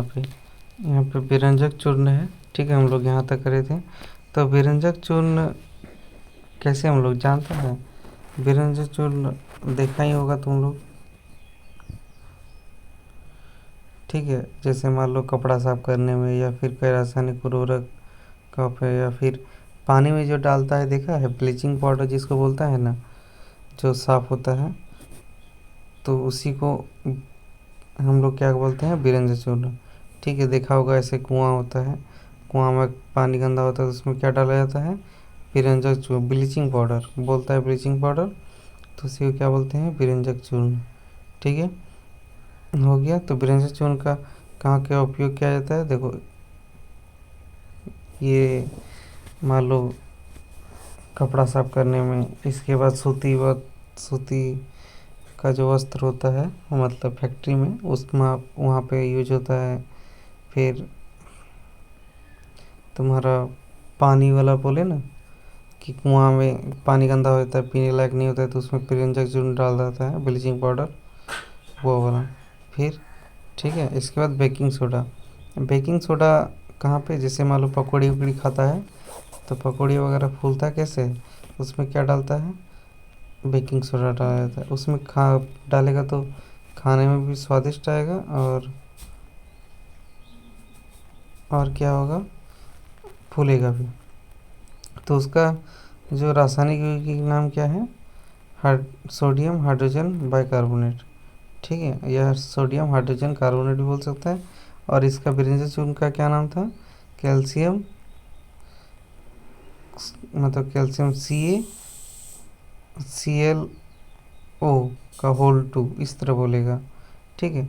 यहाँ पे विरंजक चूर्ण है। ठीक है, हम लोग यहाँ तक करे थे। तो विरंजक चूर्ण कैसे हम लोग जानते हैं? विरंजक चूर्ण देखा ही होगा तुम लोग। ठीक है, जैसे मान लो कपड़ा साफ करने में या फिर कोई रासायनिक उर्वरक का पे या फिर पानी में जो डालता है, देखा है ब्लीचिंग पाउडर जिसको बोलता है ना, जो साफ होता है, तो उसी को हम लोग क्या बोलते हैं? विरंजक चूर्ण। ठीक है, देखा होगा ऐसे कुआं होता है, कुआं में पानी गंदा होता है तो उसमें क्या डाला जाता है? विरंजक चूर्ण, ब्लीचिंग पाउडर बोलता है, ब्लीचिंग पाउडर। तो उसी को क्या बोलते हैं? विरंजक चूर्ण। ठीक है, हो गया। तो विरंजक चूर्ण का कहाँ क्या उपयोग किया जाता है? देखो, ये मान लो कपड़ा साफ करने में, इसके बाद सूती का जो वस्त्र होता है, मतलब फैक्ट्री में उसमें वहाँ पे यूज होता है। फिर तुम्हारा पानी वाला बोले ना कि कुआं में पानी गंदा हो जाता है, पीने लायक नहीं होता है, तो उसमें विरंजक चूर्ण डाल देता है, ब्लीचिंग पाउडर, वो वाला। फिर ठीक है, इसके बाद बेकिंग सोडा। बेकिंग सोडा कहाँ पे? जैसे मान लो पकौड़ी वकौड़ी खाता है, तो पकौड़ी वगैरह फूलता कैसे? उसमें क्या डालता है? बेकिंग सोडा डाला जाता है। उसमें खा डालेगा तो खाने में भी स्वादिष्ट आएगा, और क्या होगा? फूलेगा भी। तो उसका जो रासायनिक यौगिक नाम क्या है? Sodium hydrogen bicarbonate. ठीक है, यह सोडियम हाइड्रोजन कार्बोनेट भी बोल सकता है। और इसका विरंजक चूर्ण का क्या नाम था? कैल्शियम, मतलब कैल्शियम CaClO का होल 2, इस तरह बोलेगा। ठीक है,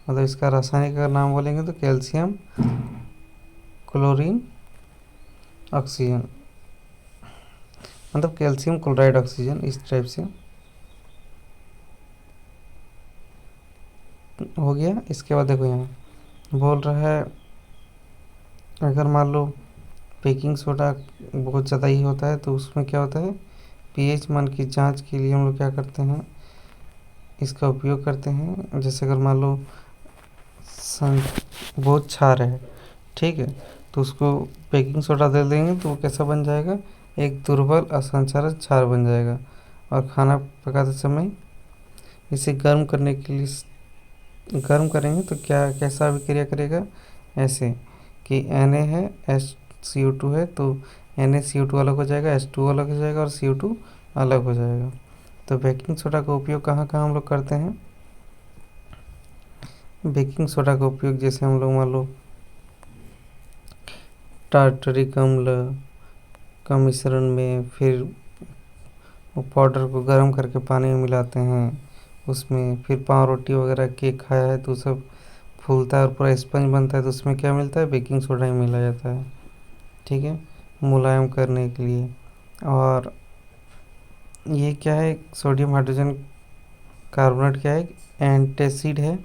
मतलब इसका रासायनिक का नाम बोलेंगे तो कैल्शियम क्लोरीन ऑक्सीजन, मतलब कैल्शियम क्लोराइड ऑक्सीजन, इस टाइप से हो गया। इसके बाद देखो यहाँ बोल रहा है, अगर मान लो बेकिंग सोडा बहुत ज़्यादा ही होता है तो उसमें क्या होता है? पीएच मान की जांच के लिए हम लोग क्या करते हैं? इसका उपयोग करते हैं। जैसे अगर मान लो बहुत क्षार है, ठीक है, तो उसको बेकिंग सोडा दे देंगे तो वो कैसा बन जाएगा? एक दुर्बल असंचारक क्षार बन जाएगा। और खाना पकाते समय इसे गर्म करने के लिए गर्म करेंगे तो क्या कैसा अभिक्रिया करेगा? ऐसे कि Na है, SCO2 है, तो NaCO2 अलग हो जाएगा, H2O अलग हो जाएगा और CO2 अलग हो जाएगा। तो बेकिंग सोडा का उपयोग कहाँ कहाँ हम लोग करते हैं? बेकिंग सोडा का उपयोग जैसे हम लोग मान लो टार्टरिक अम्ल का मिश्रण में, फिर वो पाउडर को गर्म करके पानी में मिलाते हैं, उसमें फिर पाव रोटी वगैरह केक खाया है तो सब फूलता है और पूरा स्पंज बनता है, तो उसमें क्या मिलता है? बेकिंग सोडा ही मिला जाता है। ठीक है, मुलायम करने के लिए। और ये क्या है? सोडियम हाइड्रोजन कार्बोनेट क्या है? एंटासिड है।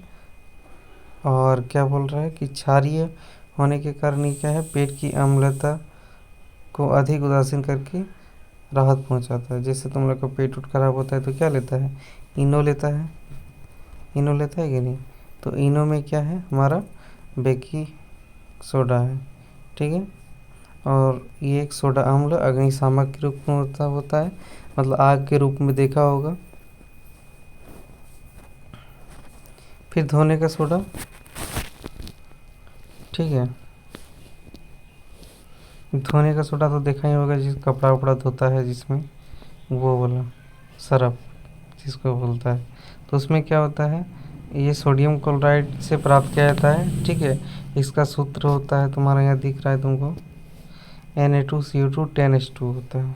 और क्या बोल रहा है कि क्षारीय होने के कारण ये क्या है? पेट की अम्लता को अधिक उदासीन करके राहत पहुंचाता है। जैसे तुम लोग का पेट उठ खराब होता है तो क्या लेता है? इनो लेता है। इनो लेता है कि नहीं? तो इनो में क्या है? हमारा बेकिंग सोडा है। ठीक है, और ये एक सोडा अम्ल अग्निशामक के रूप में होता है, मतलब आग के रूप में देखा होगा। फिर धोने का सोडा। ठीक है, धोने का सोडा तो देखा ही होगा, जिस कपड़ा वपड़ा धोता है जिसमें, वो वाला सरफ जिसको बोलता है। तो उसमें क्या होता है? ये सोडियम क्लोराइड से प्राप्त किया जाता है। ठीक है, इसका सूत्र होता है, तुम्हारा यहाँ दिख रहा है तुमको, Na2CO2 10H2 होता है।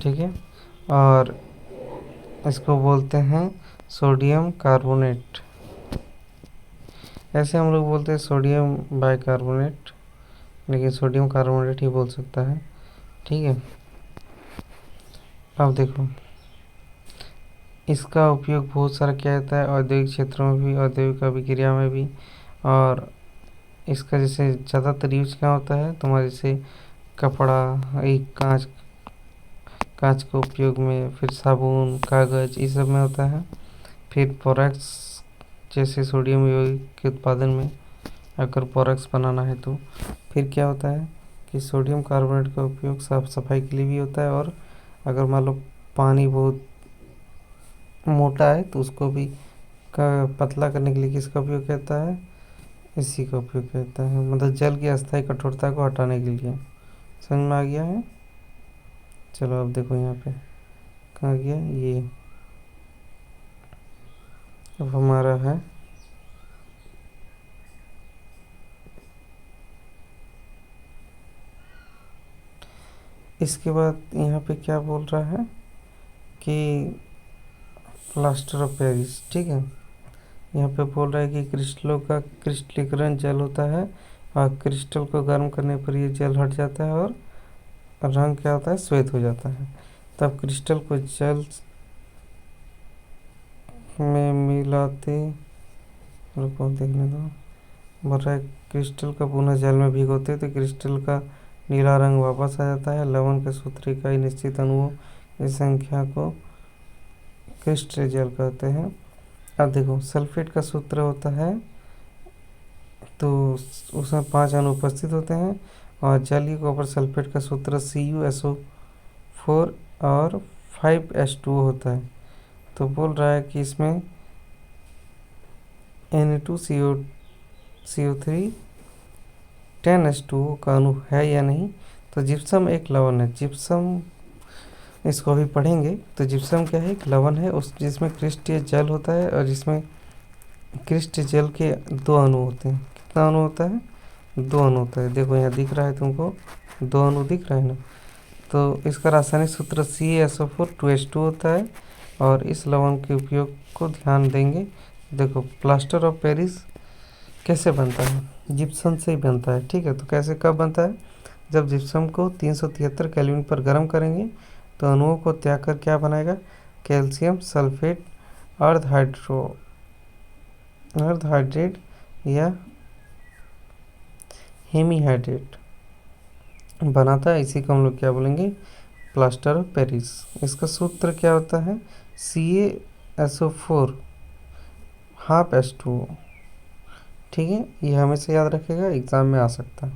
ठीक है, और इसको बोलते हैं सोडियम कार्बोनेट। ऐसे हम लोग बोलते हैं सोडियम बाइकार्बोनेट, लेकिन सोडियम कार्बोनेट ही बोल सकता है। ठीक है, अब देखो इसका उपयोग बहुत सारा किया जाता है, औद्योगिक क्षेत्रों में भी, औद्योगिक अभिक्रिया में भी। और इसका जैसे ज़्यादातर यूज क्या होता है तुम्हारे, जैसे कपड़ा, एक कांच कांच के उपयोग में, फिर साबुन, कागज़, इस सब में होता है। फिर बोरैक्स जैसे सोडियम यौगिक के उत्पादन में, अगर बोरॉक्स बनाना है तो। फिर क्या होता है कि सोडियम कार्बोनेट का उपयोग साफ सफाई के लिए भी होता है, और अगर मान लो पानी बहुत मोटा है तो उसको भी पतला करने के लिए किसका उपयोग करता है, इसी का उपयोग करता है, मतलब जल की अस्थायी कठोरता को हटाने के लिए। समझ में आ गया है। चलो अब देखो यहाँ पे कहाँ गया ये, अब हमारा है इसके बाद यहाँ पे क्या बोल रहा है कि प्लास्टर ऑफ पेरिस, ठीक है। यहाँ पे बोल रहा है कि क्रिस्टलों का क्रिस्टलीकरण जल होता है, और क्रिस्टल को गर्म करने पर ये जल हट जाता है और रंग क्या होता है, श्वेत हो जाता है। तब क्रिस्टल को जल में मिलाते, रुको देखने दो, बोल रहा है क्रिस्टल का पुनः जल में भिगोते तो क्रिस्टल का नीला रंग वापस आ जाता है। लवण के सूत्र इकाई निश्चित अणुओं की संख्या को क्रिस्टल जल कहते हैं। अब देखो सल्फेट का सूत्र होता है, तो उसमें 5 अणु उपस्थित होते हैं, और जलीय कॉपर सल्फेट का सूत्र CuSO4 और 5H2O होता है। तो बोल रहा है कि इसमें Na2CO3 10H2O का अणु है या नहीं। तो जिप्सम एक लवण है, जिप्सम इसको अभी पढ़ेंगे। तो जिप्सम क्या है, एक लवण है उस जिसमें क्रिस्टलीय जल होता है, और जिसमें क्रिस्टलीय जल के 2 अणु होते हैं। कितना अणु होता है, 2 अणु होता है। देखो यहाँ दिख रहा है तुमको, 2 अणु दिख रहा है ना। तो इसका रासायनिक सूत्र CaSO4 2H2 होता है, और इस लवण के उपयोग को ध्यान देंगे। देखो प्लास्टर ऑफ पेरिस कैसे बनता है, जिप्सम से ही बनता है, ठीक है। तो कैसे कब बनता है, जब जिप्सम को 373 केल्विन पर गर्म करेंगे तो अणुओं को त्याग कर क्या बनाएगा, कैल्शियम सल्फेट अर्धहाइड्रेट या हेमीहाइड्रेट बनाता है। इसी को हम लोग क्या बोलेंगे, प्लास्टर ऑफ पेरिस। इसका सूत्र क्या होता है, CaSO4 हाफ H2O, ठीक है। ये हमेशा याद रखेगा, एग्जाम में आ सकता है।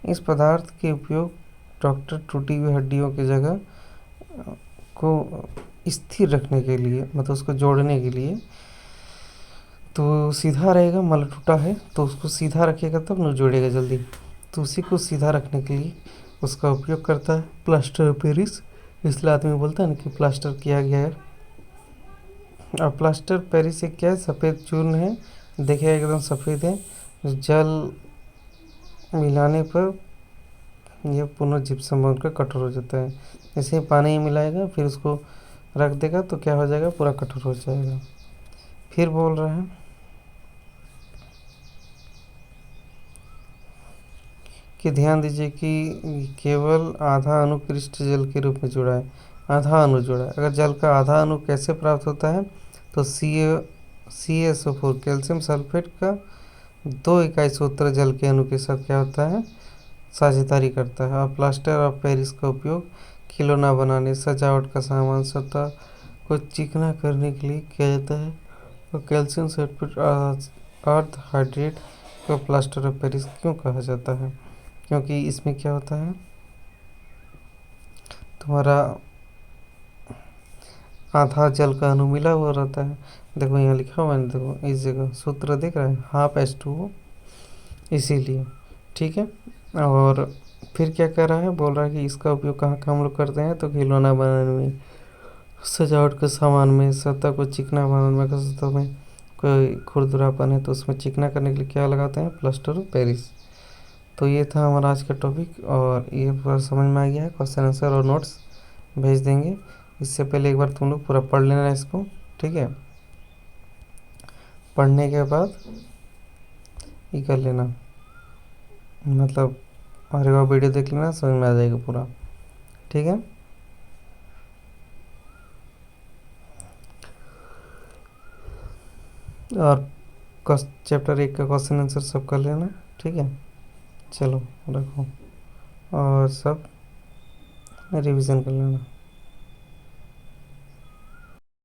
इस पदार्थ के उपयोग डॉक्टर टूटी हुई हड्डियों की जगह को स्थिर रखने के लिए, मतलब उसको जोड़ने के लिए, तो सीधा रहेगा, मतलब टूटा है तो उसको सीधा रखेगा तब न जोड़ेगा जल्दी। तो उसी को सीधा रखने के लिए उसका उपयोग करता है प्लास्टर ऑफ पेरिस। इसलिए आदमी बोलता है ना कि प्लास्टर किया गया है। और प्लास्टर पेरिस एक क्या है, सफ़ेद चूर्ण है, देखिए एकदम सफ़ेद है। जल मिलाने पर यह पुनः जिप्सम बनकर कठोर हो जाता है। जैसे ही पानी मिलाएगा फिर उसको रख देगा तो क्या हो जाएगा, पूरा कठोर हो जाएगा। फिर बोल रहे हैं कि ध्यान दीजिए कि केवल आधा अणु क्रिस्टल जल के रूप में जुड़ा है, आधा अणु जुड़ा है। अगर जल का आधा अणु कैसे प्राप्त होता है, तो CaSO4 कैल्शियम सल्फेट का 2 इकाई सूत्र जल के अणु के साथ क्या होता है, साझेदारी करता है। और प्लास्टर ऑफ पेरिस का उपयोग खिलौना बनाने, सजावट का सामान, सतह को चिकना करने के लिए किया जाता है। और कैल्शियम सल्फेट अर्धहाइड्रेट को प्लास्टर ऑफ पेरिस क्यों कहा जाता है, क्योंकि इसमें क्या होता है, तुम्हारा आधा जल का अणु मिला हुआ रहता है। देखो यहाँ लिखा हुआ है, देखो इस जगह सूत्र दिख रहा है, हाफ H2O, इसीलिए, ठीक है। और फिर क्या कर रहा है, बोल रहा है कि इसका उपयोग कहाँ कहाँ हम लोग करते हैं, तो खिलौना बनाने में, सजावट के सामान में, सतह को चिकना बनाने में, अगर सतह में कोई खुरदुरापन है तो उसमें चिकना करने के लिए क्या लगाते हैं, प्लास्टर ऑफ पेरिस। तो ये था हमारा आज का टॉपिक, और ये पूरा समझ में आ गया है। क्वेश्चन आंसर और नोट्स भेज देंगे। इससे पहले एक बार तुम लोग पूरा पढ़ लेना इसको, ठीक है। पढ़ने के बाद ये कर लेना, मतलब अरे वह वीडियो देख लेना, समझ में आ जाएगा पूरा, ठीक है। और चैप्टर 1 का क्वेश्चन आंसर सब कर लेना, ठीक है। चलो रखो, और सब रिवीजन कर लेना।